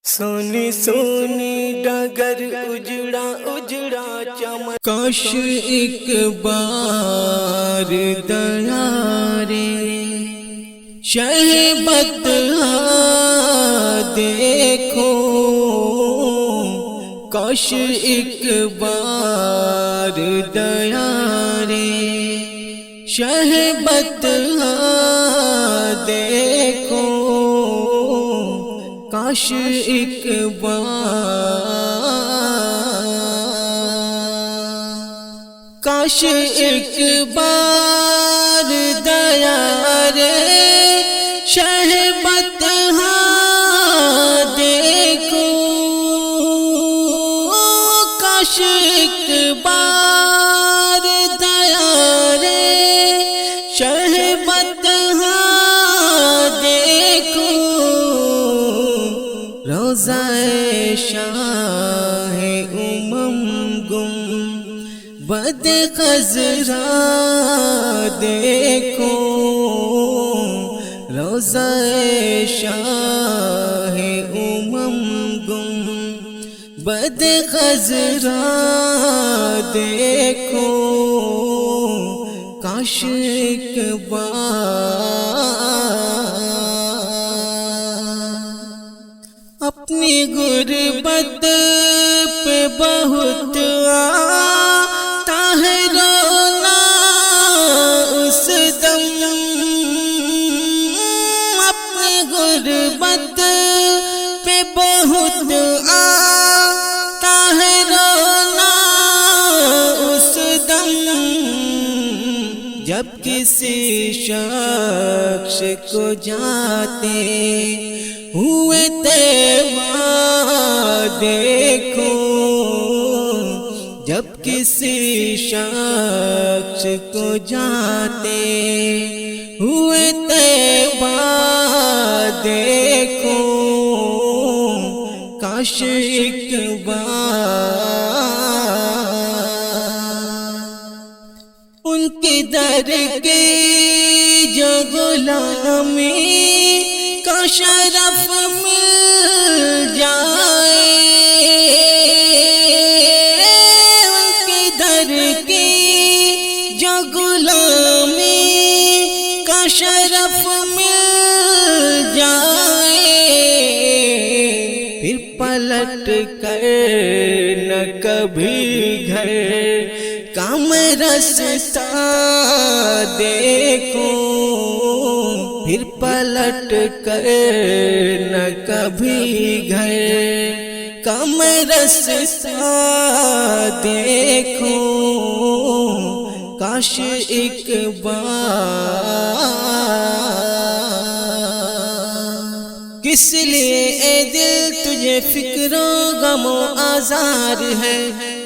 سونی سونی ڈگر اجڑا اجڑا چمن، کاش ایک بار دیارے شہبت دیکھو، کاش ایک بار دیارے شہبت دیکھو، کاش ایک بار، کاش ایک بار دیارے شہبت دیکھو، کاش ایک بار دیارے شہبت دیکھو، روضہ شاہ گم بد خضرا دیکھو، روضہ شاہ گم بد خضرا دیکھو، کاش ایک بار، اپنی غربت پہ بہت آتا ہے رونا اس دم، اپنی غربت پہ بہت آتا ہے رونا اس دم، جب کسی شخص کو جاتے ہوئے تیمار دیکھو، جب کسی شخص کو جاتے ہوئے تیمار دیکھو، کاش ایک بار ان کے در کی جو غلامی کا شرف مل جائے، ان کے در کی جو غلامی کا شرف مل جائے، پھر پلٹ کر نہ کبھی گھر کام رستا دیکھو، پھر پلٹ کر نہ کبھی گھر کام رستا دیکھو، کاش ایک بار، کس لیے اے دل تجھے فکر و غم و آزار ہے،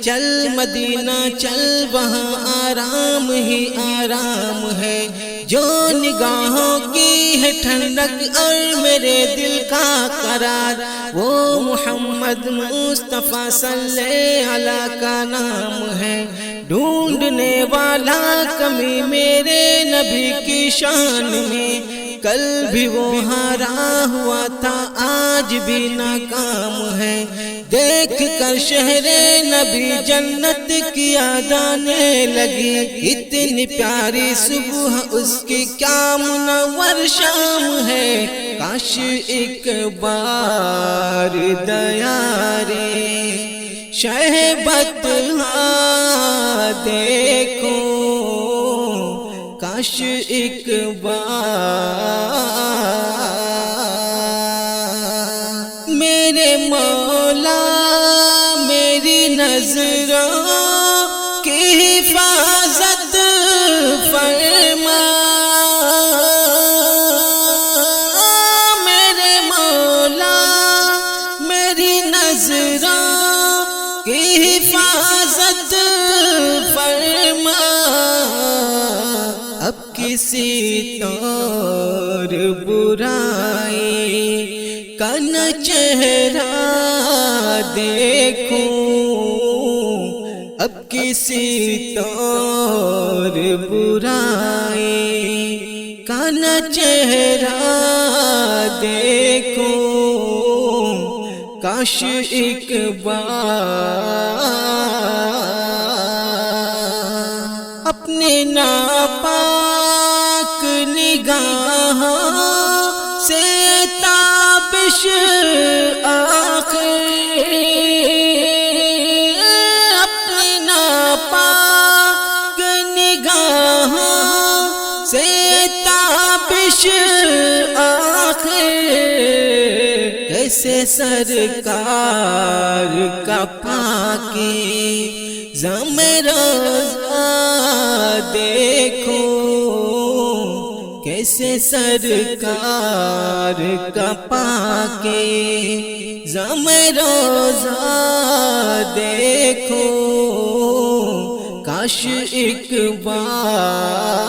چل مدینہ چل وہاں آرام ہی آرام ہے، جو نگاہوں کی ہے ٹھنڈک اور میرے دل کا قرار، وہ محمد مصطفیٰ صلی اللہ کا نام ہے، ڈھونڈنے والا کمی میرے نبی کی شان میں، کل بھی وہ ہارا ہوا تھا آج بھی ناکام ہے، دیکھ کر شہر نبی جنت کی یاد آنے لگی، اتنی پیاری صبح اس کی کیا منور شام ہے، کاش ایک بار دیارے شہبت دیکھو، کاش ایک بار، میرے مولا میری نظروں کی حفاظت فرما، میرے مولا میری نظروں کی حفاظت فرما، اب کسی طور برائی کا نہ چہرہ دیکھو، اب کسی طور برائی کا نہ چہرہ دیکھو، کاش ایک بار اپنے ناپاک نگاہ سے تابش آخر اپنے ناپاک نگاہ سے تابش آخر کیسے سرکار کا پاکے زمرہ دیکھو کیسے سرکار کا پاکے زمرہ دیکھو کاش ایک بار